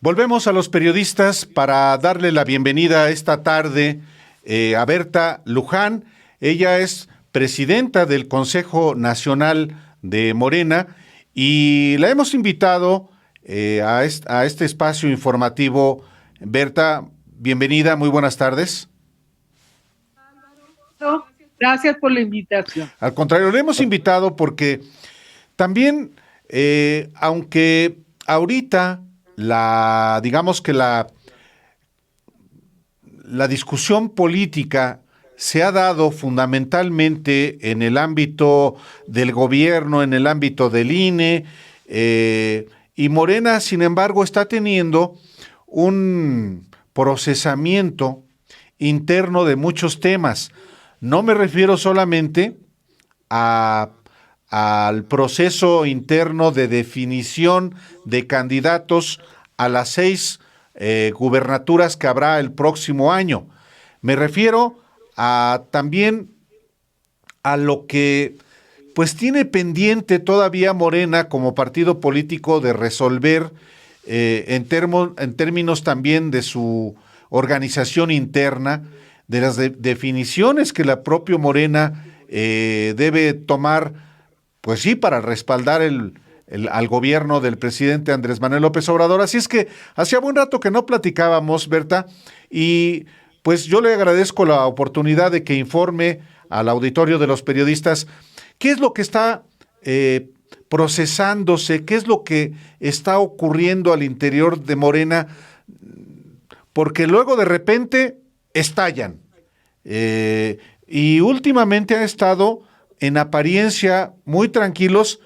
Volvemos a los periodistas para darle la bienvenida esta tarde a Berta Luján. Ella es presidenta del Consejo Nacional de Morena y la hemos invitado a este espacio informativo. Berta, bienvenida, muy buenas tardes. Gracias por la invitación. Al contrario, le hemos invitado porque también, aunque ahorita digamos que la discusión política se ha dado fundamentalmente en el ámbito del gobierno, en el ámbito del INE, y Morena, sin embargo, está teniendo un procesamiento interno de muchos temas. No me refiero solamente al proceso interno de definición de candidatos a las 6 gubernaturas que habrá el próximo año. Me refiero también a lo que pues tiene pendiente todavía Morena como partido político de resolver en términos también de su organización interna, de las definiciones que la propia Morena debe tomar, pues sí, para respaldar al gobierno del presidente Andrés Manuel López Obrador. Así es que hacía buen rato que no platicábamos, Berta, y pues yo le agradezco la oportunidad de que informe al auditorio de los periodistas qué es lo que está procesándose, qué es lo que está ocurriendo al interior de Morena, porque luego de repente estallan. Y últimamente han estado en apariencia muy tranquilos,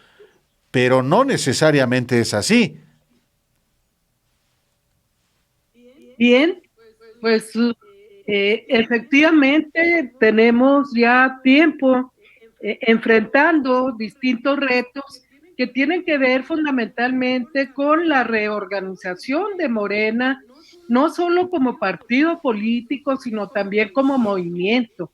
pero no necesariamente es así. Bien, pues efectivamente tenemos ya tiempo enfrentando distintos retos que tienen que ver fundamentalmente con la reorganización de Morena, no solo como partido político, sino también como movimiento.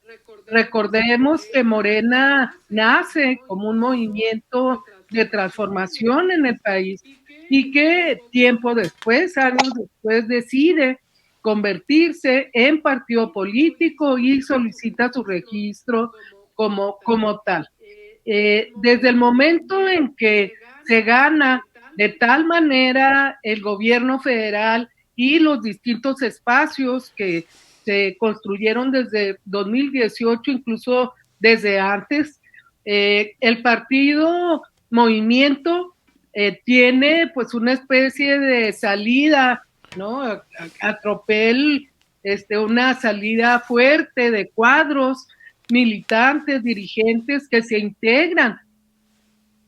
Recordemos que Morena nace como un movimiento de transformación en el país y que tiempo después, años después, decide convertirse en partido político y solicita su registro como tal. Desde el momento en que se gana de tal manera el gobierno federal y los distintos espacios que se construyeron desde 2018, incluso desde antes, el partido Movimiento tiene pues una especie de salida, ¿no? A tropel, una salida fuerte de cuadros, militantes, dirigentes que se integran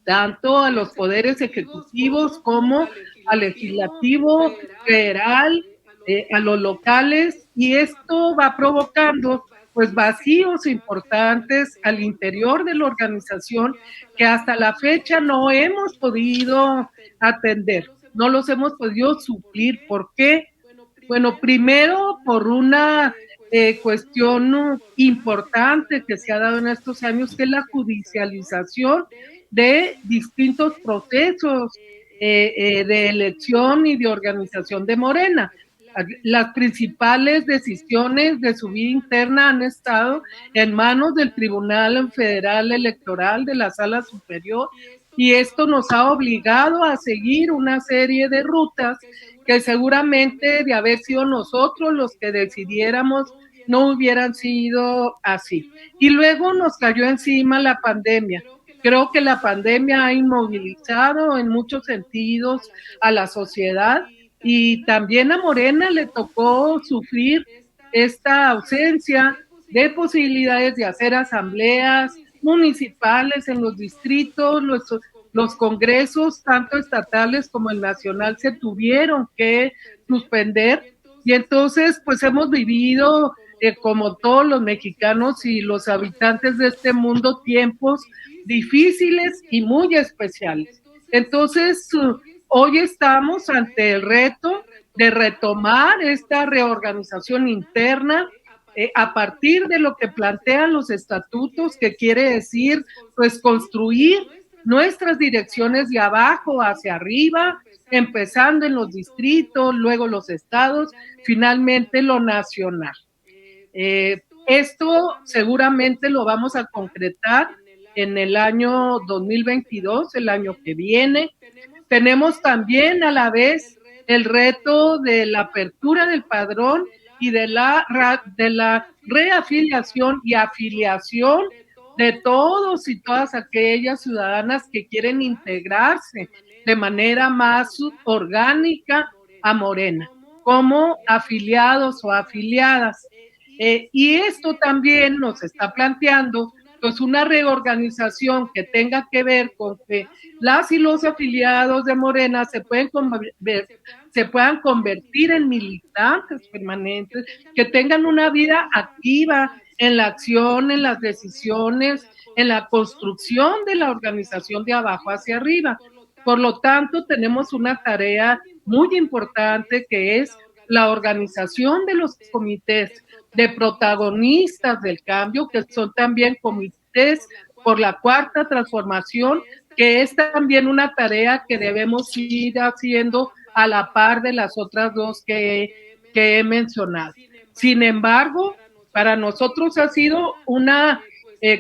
tanto a los poderes ejecutivos como al legislativo federal, a los locales, y esto va provocando pues vacíos importantes al interior de la organización que hasta la fecha no hemos podido atender, no los hemos podido suplir. ¿Por qué? Bueno, primero por una cuestión importante que se ha dado en estos años, que es la judicialización de distintos procesos de elección y de organización de Morena. Las principales decisiones de su vida interna han estado en manos del Tribunal Federal Electoral de la Sala Superior, y esto nos ha obligado a seguir una serie de rutas que seguramente de haber sido nosotros los que decidiéramos no hubieran sido así. Y luego nos cayó encima la pandemia. Creo que la pandemia ha inmovilizado en muchos sentidos a la sociedad, y también a Morena le tocó sufrir esta ausencia de posibilidades de hacer asambleas municipales en los distritos. Los congresos, tanto estatales como el nacional, se tuvieron que suspender, y entonces pues hemos vivido como todos los mexicanos y los habitantes de este mundo, tiempos difíciles y muy especiales. Entonces, hoy estamos ante el reto de retomar esta reorganización interna a partir de lo que plantean los estatutos, que quiere decir pues construir nuestras direcciones de abajo hacia arriba, empezando en los distritos, luego los estados, finalmente lo nacional. Esto seguramente lo vamos a concretar en el año 2022, el año que viene. Tenemos también a la vez el reto de la apertura del padrón y de la reafiliación y afiliación de todos y todas aquellas ciudadanas que quieren integrarse de manera más orgánica a Morena, como afiliados o afiliadas. Y esto también nos está planteando pues una reorganización que tenga que ver con que las y los afiliados de Morena se puedan convertir en militantes permanentes, que tengan una vida activa en la acción, en las decisiones, en la construcción de la organización de abajo hacia arriba. Por lo tanto, tenemos una tarea muy importante que es la organización de los comités de protagonistas del cambio, que son también comités por la cuarta transformación, que es también una tarea que debemos ir haciendo a la par de las otras dos que he mencionado. Sin embargo, para nosotros ha sido una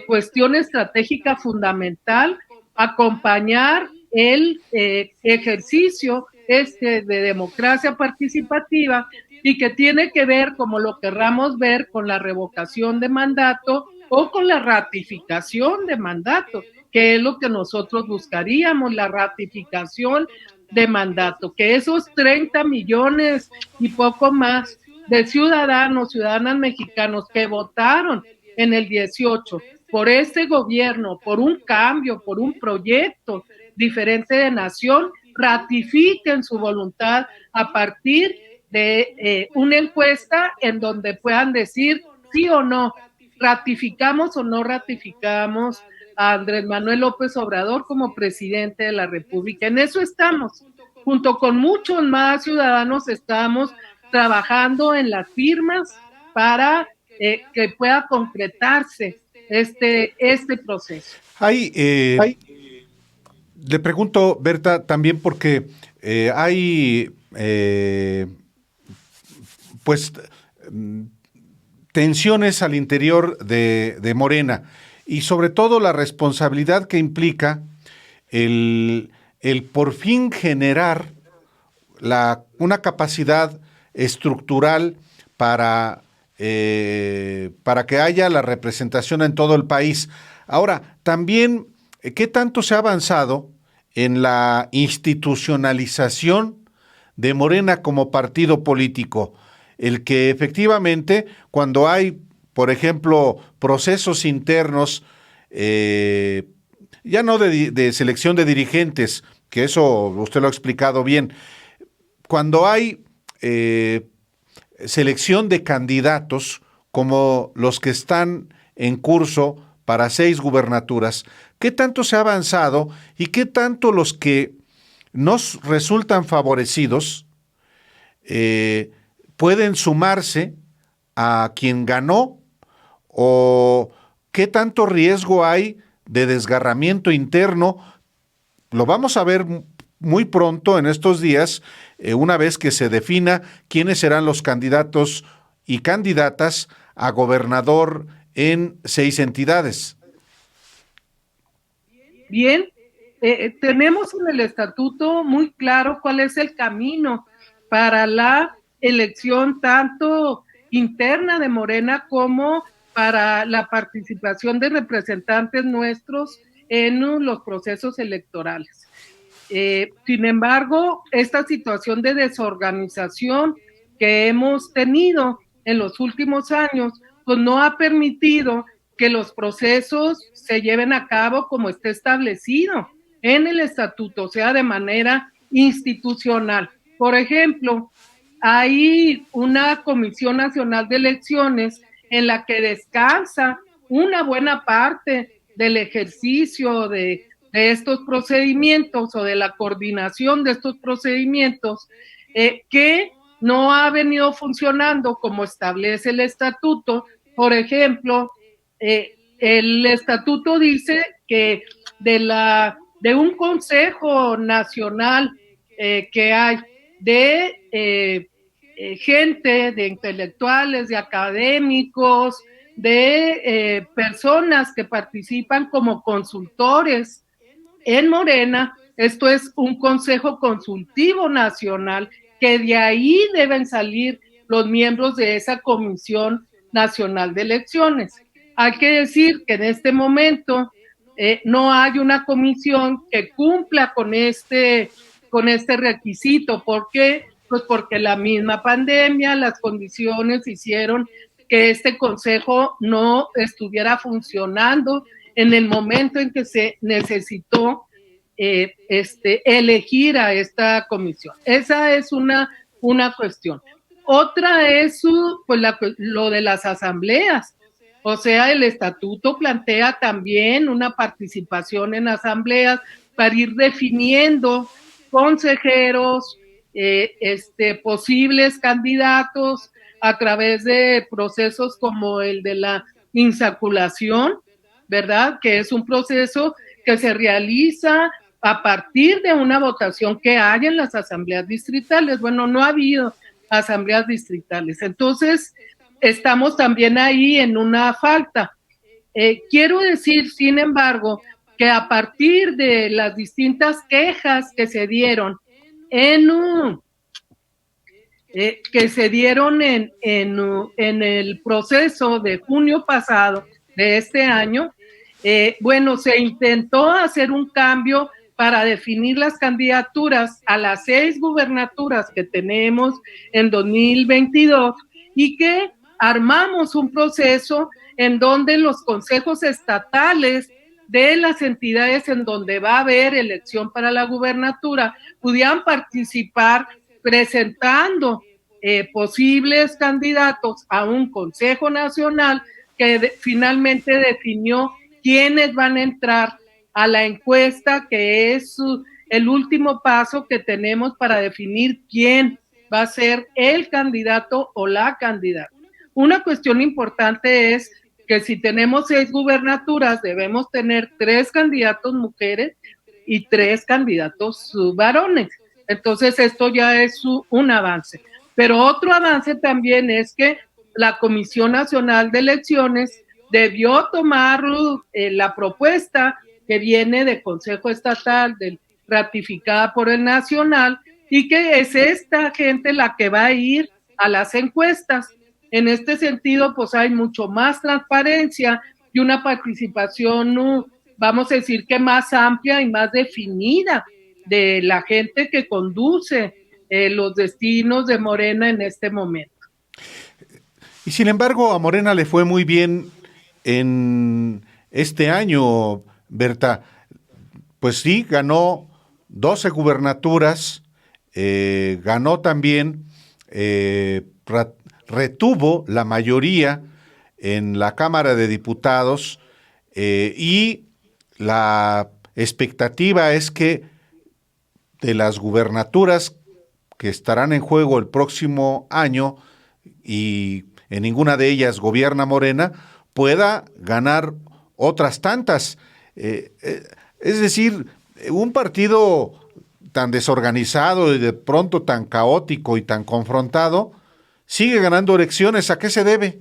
cuestión estratégica fundamental acompañar el ejercicio de democracia participativa y que tiene que ver, como lo querramos ver, con la revocación de mandato o con la ratificación de mandato, que es lo que nosotros buscaríamos, la ratificación de mandato, que esos 30 millones y poco más de ciudadanas mexicanos que votaron en el 18 por este gobierno, por un cambio, por un proyecto diferente de nación, ratifiquen su voluntad a partir de una encuesta en donde puedan decir sí o no, ratificamos o no ratificamos a Andrés Manuel López Obrador como presidente de la República. En eso estamos. Junto con muchos más ciudadanos estamos trabajando en las firmas para que pueda concretarse este proceso. Le pregunto, Berta, también porque hay pues tensiones al interior de Morena y sobre todo la responsabilidad que implica el por fin generar una capacidad estructural para que haya la representación en todo el país. Ahora, también, ¿qué tanto se ha avanzado en la institucionalización de Morena como partido político? El que efectivamente, cuando hay, por ejemplo, procesos internos, ya no de selección de dirigentes, que eso usted lo ha explicado bien, cuando hay selección de candidatos como los que están en curso para 6 gubernaturas, ¿qué tanto se ha avanzado y qué tanto los que nos resultan favorecidos pueden sumarse a quien ganó o qué tanto riesgo hay de desgarramiento interno? Lo vamos a ver muy pronto en estos días, una vez que se defina quiénes serán los candidatos y candidatas a gobernador en 6 entidades. Bien, tenemos en el estatuto muy claro cuál es el camino para la elección tanto interna de Morena como para la participación de representantes nuestros en los procesos electorales. Sin embargo, esta situación de desorganización que hemos tenido en los últimos años, pues no ha permitido que los procesos se lleven a cabo como está establecido en el estatuto, o sea, de manera institucional. Por ejemplo, hay una Comisión Nacional de Elecciones en la que descansa una buena parte del ejercicio de estos procedimientos o de la coordinación de estos procedimientos que no ha venido funcionando como establece el estatuto. Por ejemplo, el estatuto dice que de un Consejo Nacional que hay de gente, de intelectuales, de académicos, de personas que participan como consultores en Morena. Esto es un Consejo Consultivo Nacional, que de ahí deben salir los miembros de esa Comisión Nacional de Elecciones. Hay que decir que en este momento no hay una comisión que cumpla con este requisito. ¿Por qué? Pues porque la misma pandemia, las condiciones hicieron que este consejo no estuviera funcionando en el momento en que se necesitó elegir a esta comisión. Esa es una cuestión. Otra es pues lo de las asambleas. O sea, el estatuto plantea también una participación en asambleas para ir definiendo consejeros, posibles candidatos a través de procesos como el de la insaculación, ¿verdad? Que es un proceso que se realiza a partir de una votación que hay en las asambleas distritales. Bueno, no ha habido asambleas distritales. Entonces, estamos también ahí en una falta. Quiero decir, sin embargo, que a partir de las distintas quejas que se dieron en el proceso de junio pasado de este año, bueno, se intentó hacer un cambio para definir las candidaturas a las 6 gubernaturas que tenemos en 2022 y que armamos un proceso en donde los consejos estatales de las entidades en donde va a haber elección para la gubernatura pudieran participar presentando posibles candidatos a un Consejo Nacional que finalmente definió quiénes van a entrar a la encuesta, que es el último paso que tenemos para definir quién va a ser el candidato o la candidata. Una cuestión importante es que si tenemos 6 gubernaturas, debemos tener 3 candidatos mujeres y 3 candidatos varones. Entonces, esto ya es un avance. Pero otro avance también es que la Comisión Nacional de Elecciones debió tomar la propuesta que viene del Consejo Estatal, ratificada por el Nacional, y que es esta gente la que va a ir a las encuestas. En este sentido, pues hay mucho más transparencia y una participación, vamos a decir que más amplia y más definida de la gente que conduce los destinos de Morena en este momento. Y sin embargo, a Morena le fue muy bien en este año, Berta. Pues sí, ganó 12 gubernaturas, ganó también, retuvo la mayoría en la Cámara de Diputados, y la expectativa es que de las gubernaturas que estarán en juego el próximo año, y en ninguna de ellas gobierna Morena, pueda ganar otras tantas. Es decir, un partido tan desorganizado y de pronto tan caótico y tan confrontado sigue ganando elecciones. ¿A qué se debe?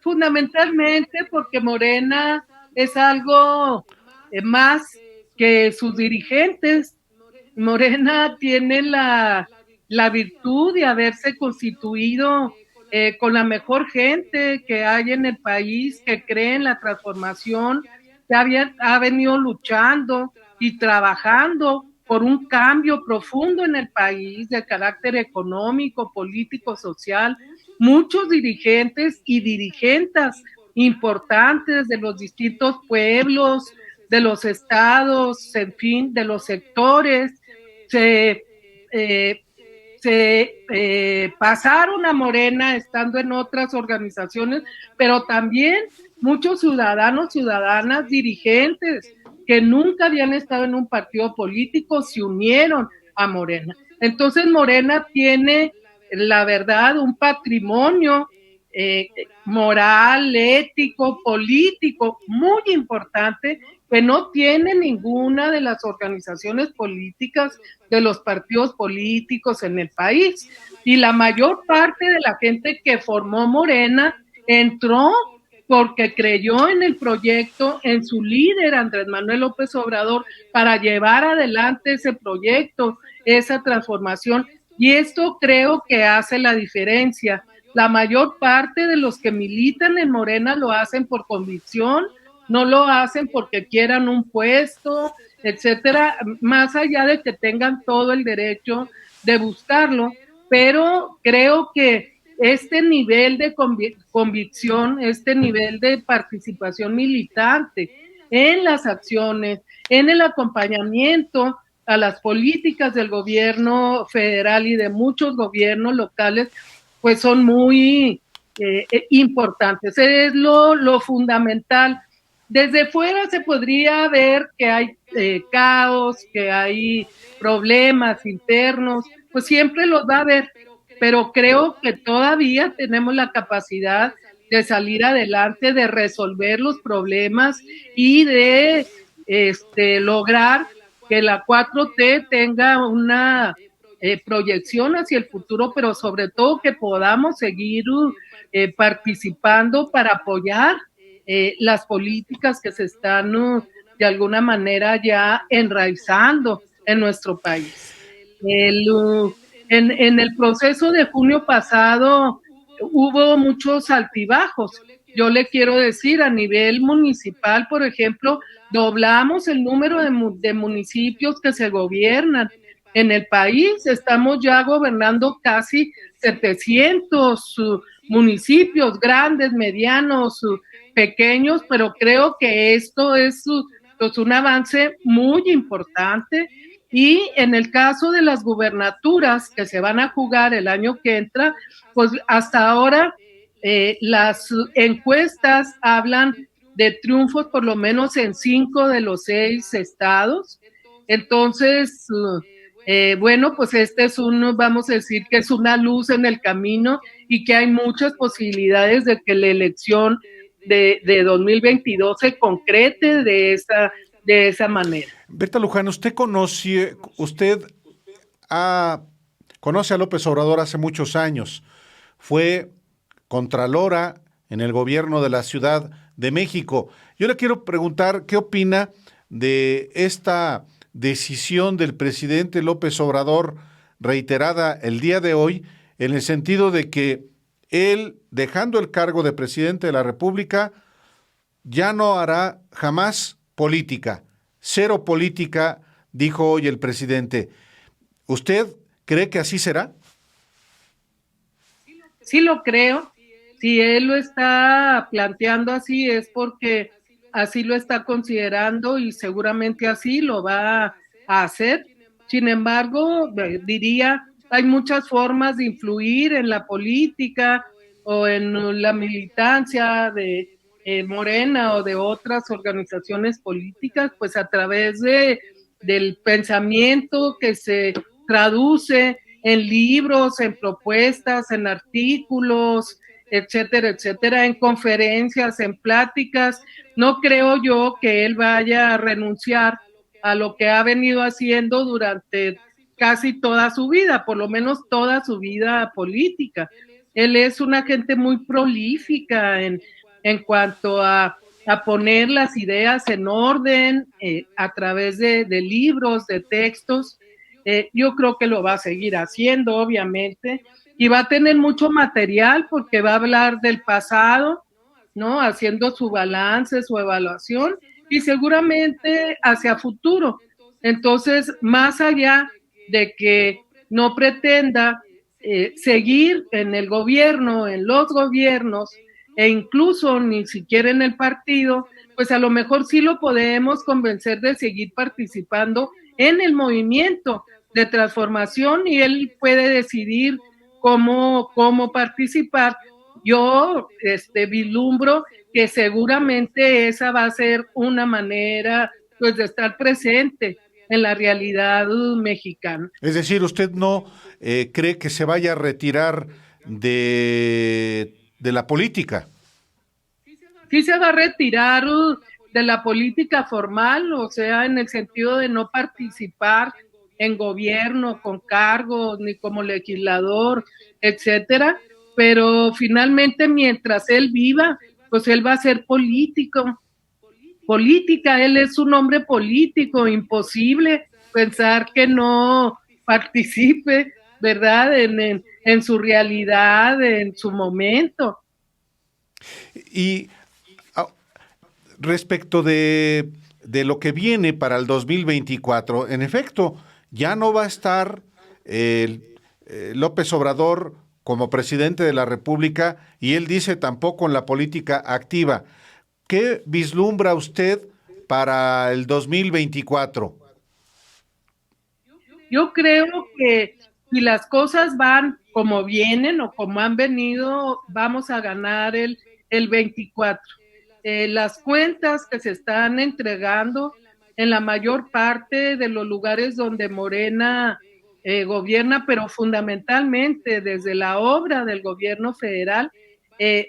Fundamentalmente porque Morena es algo más que sus dirigentes. Morena tiene la virtud de haberse constituido con la mejor gente que hay en el país, que cree en la transformación, que ha venido luchando y trabajando por un cambio profundo en el país de carácter económico, político, social. Muchos dirigentes y dirigentas importantes de los distintos pueblos, de los estados, en fin, de los sectores, se pasaron a Morena estando en otras organizaciones, pero también muchos ciudadanos, ciudadanas, dirigentes que nunca habían estado en un partido político se unieron a Morena. Entonces Morena tiene, la verdad, un patrimonio moral, ético, político, muy importante, que no tiene ninguna de las organizaciones políticas de los partidos políticos en el país. Y la mayor parte de la gente que formó Morena entró porque creyó en el proyecto, en su líder, Andrés Manuel López Obrador, para llevar adelante ese proyecto, esa transformación. Y esto creo que hace la diferencia. La mayor parte de los que militan en Morena lo hacen por convicción, no lo hacen porque quieran un puesto, etcétera, más allá de que tengan todo el derecho de buscarlo, pero creo que este nivel de convicción, este nivel de participación militante en las acciones, en el acompañamiento a las políticas del gobierno federal y de muchos gobiernos locales, pues son muy importantes. Es lo fundamental. Desde fuera se podría ver que hay caos, que hay problemas internos, pues siempre los va a haber, pero creo que todavía tenemos la capacidad de salir adelante, de resolver los problemas y de lograr que la 4T tenga una proyección hacia el futuro, pero sobre todo que podamos seguir participando para apoyar las políticas que se están de alguna manera ya enraizando en nuestro país. En el proceso de junio pasado hubo muchos altibajos. Yo le quiero decir, a nivel municipal, por ejemplo, doblamos el número de municipios que se gobiernan. En el país estamos ya gobernando casi 700 municipios, grandes, medianos, pequeños, pero creo que esto es pues, un avance muy importante. Y en el caso de las gubernaturas que se van a jugar el año que entra, pues hasta ahora las encuestas hablan de triunfos por lo menos en 5 de los 6 estados. Entonces, bueno, pues este es vamos a decir que es una luz en el camino y que hay muchas posibilidades de que la elección de 2022 se concrete de esa manera. Berta Luján, conoce a López Obrador hace muchos años. Fue contralora en el gobierno de la Ciudad de México. Yo le quiero preguntar qué opina de esta decisión del presidente López Obrador reiterada el día de hoy, en el sentido de que él, dejando el cargo de presidente de la República, ya no hará jamás política. Cero política, dijo hoy el presidente. ¿Usted cree que así será? Sí lo creo. Si él lo está planteando así es porque así lo está considerando y seguramente así lo va a hacer. Sin embargo, diría, hay muchas formas de influir en la política o en la militancia de Morena o de otras organizaciones políticas, pues a través del pensamiento que se traduce en libros, en propuestas, en artículos, etcétera, etcétera, en conferencias, en pláticas. No creo yo que él vaya a renunciar a lo que ha venido haciendo durante casi toda su vida, por lo menos toda su vida política. Él es una gente muy prolífica en cuanto a poner las ideas en orden a través de libros, de textos. Yo creo que lo va a seguir haciendo, obviamente, y va a tener mucho material porque va a hablar del pasado, ¿no? Haciendo su balance, su evaluación y seguramente hacia futuro. Entonces, más allá de que no pretenda seguir en el gobierno, en los gobiernos e incluso ni siquiera en el partido, pues a lo mejor sí lo podemos convencer de seguir participando en el movimiento de transformación y él puede decidir cómo participar. Yo vislumbro que seguramente esa va a ser una manera pues de estar presente en la realidad mexicana. Es decir, ¿usted no cree que se vaya a retirar de de la política. Sí se va a retirar de la política formal, o sea, en el sentido de no participar en gobierno con cargos ni como legislador, etcétera, pero finalmente mientras él viva, pues él va a ser política, él es un hombre político, imposible pensar que no participe, ¿verdad? En su realidad, en su momento. Y respecto de lo que viene para el 2024, en efecto, ya no va a estar López Obrador como presidente de la República y él dice tampoco en la política activa. ¿Qué vislumbra usted para el 2024? Yo creo que si las cosas van como vienen o como han venido, vamos a ganar el 24. Las cuentas que se están entregando en la mayor parte de los lugares donde Morena gobierna, pero fundamentalmente desde la obra del gobierno federal,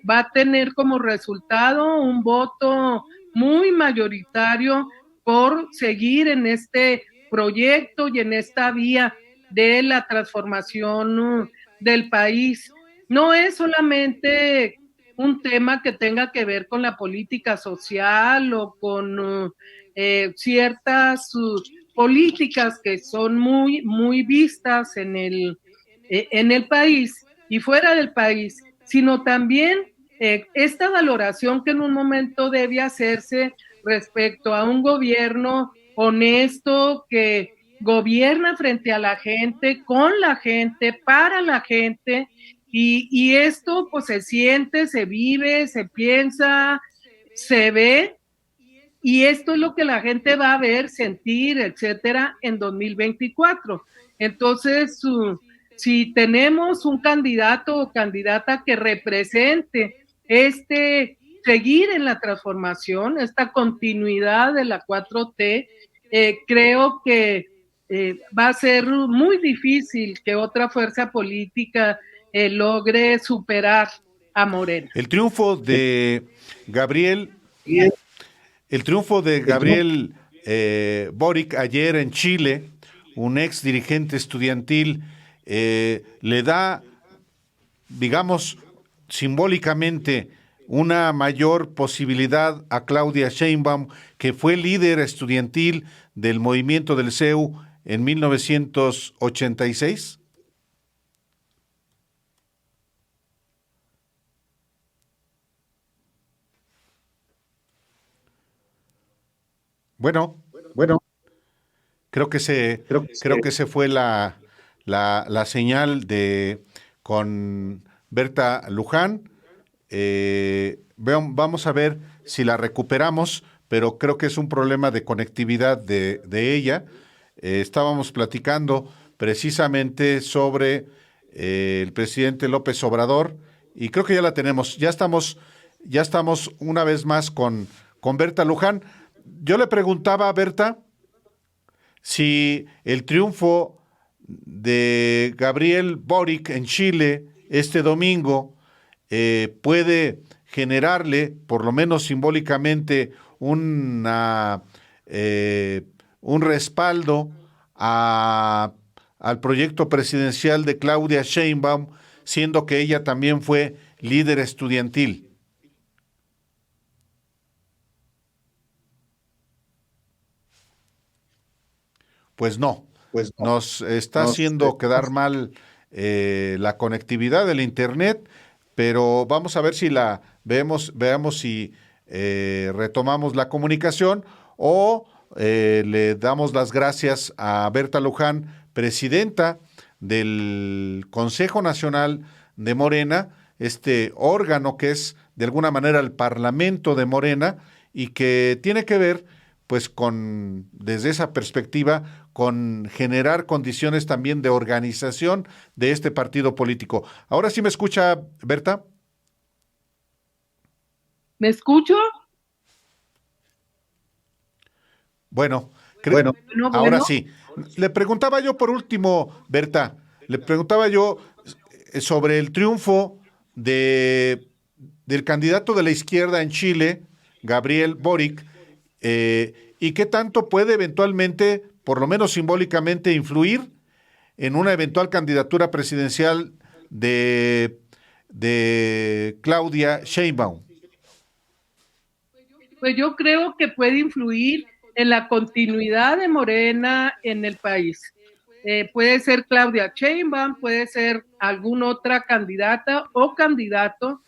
va a tener como resultado un voto muy mayoritario por seguir en este proyecto y en esta vía de la transformación del país. No es solamente un tema que tenga que ver con la política social o con ciertas políticas que son muy vistas en el país y fuera del país, sino también esta valoración que en un momento debe hacerse respecto a un gobierno honesto que gobierna frente a la gente, con la gente, para la gente, y esto pues se siente, se vive, se piensa, se ve, y esto es lo que la gente va a ver, sentir, etcétera, en 2024. Entonces, si tenemos un candidato o candidata que represente seguir en la transformación, esta continuidad de la 4T, creo que va a ser muy difícil que otra fuerza política logre superar a Morena. El triunfo de Gabriel, Boric ayer en Chile, un ex dirigente estudiantil, le da, digamos, simbólicamente una mayor posibilidad a Claudia Sheinbaum, que fue líder estudiantil del movimiento del CEU en 1986? Bueno, creo que se fue la señal con Berta Luján. Vamos a ver si la recuperamos, pero creo que es un problema de conectividad de ella. Estábamos platicando precisamente sobre el presidente López Obrador y creo que ya la tenemos. Ya estamos una vez más con Berta Luján. Yo le preguntaba a Berta si el triunfo de Gabriel Boric en Chile este domingo puede generarle, por lo menos simbólicamente, un respaldo al proyecto presidencial de Claudia Sheinbaum, siendo que ella también fue líder estudiantil. Pues no, nos está haciendo quedar mal la conectividad del internet, pero vamos a ver si veamos si retomamos la comunicación o le damos las gracias a Berta Luján, presidenta del Consejo Nacional de Morena, este órgano que es de alguna manera el Parlamento de Morena y que tiene que ver, pues, desde esa perspectiva, con generar condiciones también de organización de este partido político. ¿Ahora sí me escucha, Berta? ¿Me escucho? Bueno, ahora sí. Le preguntaba yo por último, Berta, sobre el triunfo de del candidato de la izquierda en Chile, Gabriel Boric, y qué tanto puede eventualmente, por lo menos simbólicamente, influir en una eventual candidatura presidencial de Claudia Sheinbaum. Pues yo creo que puede influir en la continuidad de Morena en el país. Puede ser Claudia Sheinbaum, puede ser alguna otra candidata o candidato.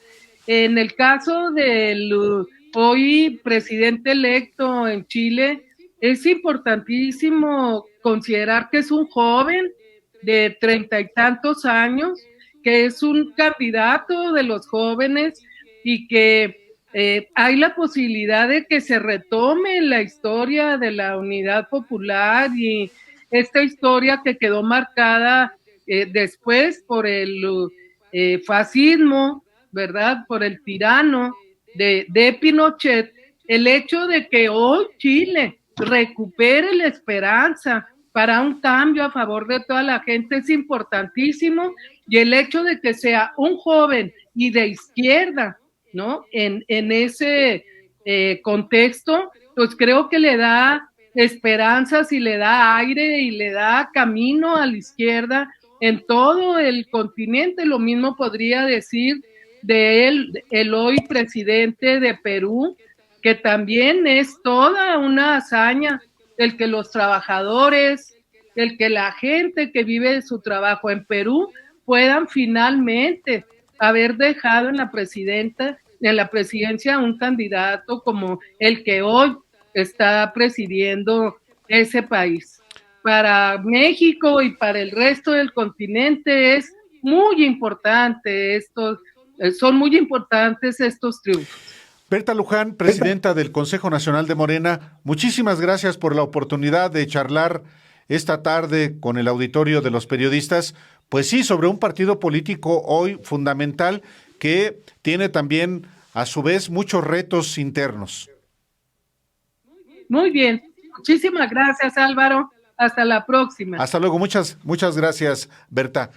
En el caso del hoy presidente electo en Chile, es importantísimo considerar que es un joven de 30 y tantos años, que es un candidato de los jóvenes y que hay la posibilidad de que se retome la historia de la Unidad Popular y esta historia que quedó marcada después por el fascismo, ¿verdad? Por el tirano de Pinochet, el hecho de que hoy Chile recupere la esperanza para un cambio a favor de toda la gente es importantísimo, y el hecho de que sea un joven y de izquierda, ¿no? En ese contexto, pues creo que le da esperanzas y le da aire y le da camino a la izquierda en todo el continente. Lo mismo podría decir de él, el hoy presidente de Perú, que también es toda una hazaña el que los trabajadores, el que la gente que vive su trabajo en Perú puedan finalmente haber dejado en la presidencia un candidato como el que hoy está presidiendo ese país. Para México y para el resto del continente es muy importante son muy importantes estos triunfos. Berta Luján, presidenta del Consejo Nacional de Morena, muchísimas gracias por la oportunidad de charlar esta tarde con el auditorio de los periodistas, pues sí, sobre un partido político hoy fundamental que tiene también, a su vez, muchos retos internos. Muy bien, muchísimas gracias, Álvaro. Hasta la próxima. Hasta luego, muchas gracias, Berta.